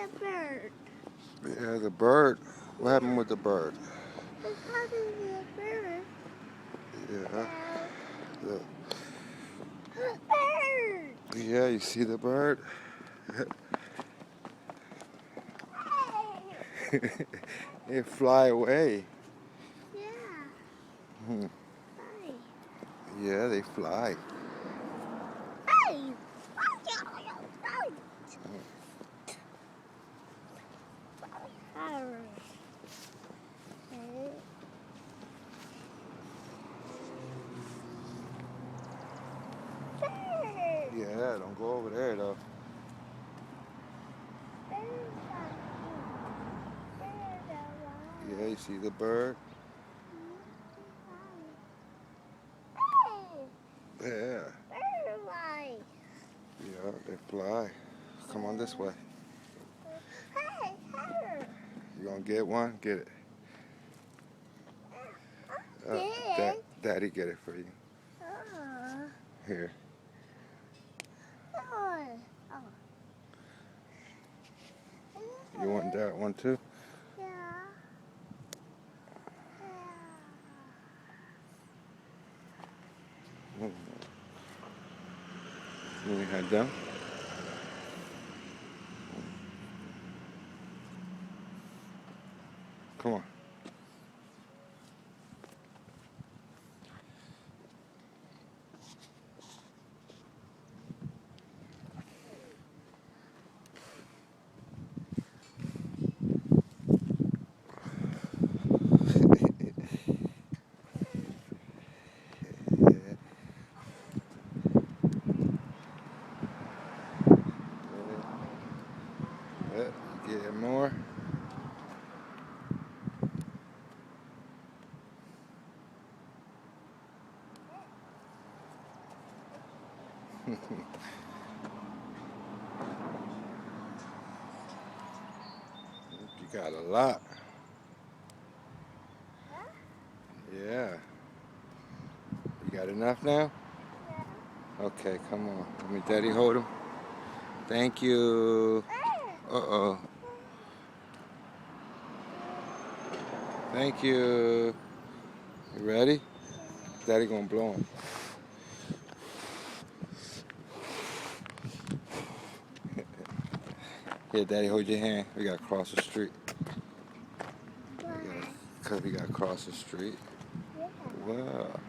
a bird. Yeah, the bird. What happened with the bird? It's happening to a bird. Yeah. The, Bird! yeah, you see the bird? They fly away. Yeah. Hmm. Hi. Yeah, they fly. Hey! Yeah, don't go over there though. Yeah, you see the bird? Yeah. Yeah, they fly. Come on this way. You gonna get one? Get it. Daddy get it for you. Here. You want that one too? Yeah. You had them? Come on. Yeah, get more. You got a lot. Yeah. You got enough now? Okay, come on. Let me daddy hold him. Thank you. Uh-oh. Thank you. You ready? Daddy gonna blow him. Here, Daddy, hold your hand. We gotta cross the street. Because we gotta cross the street. Yeah. Wow.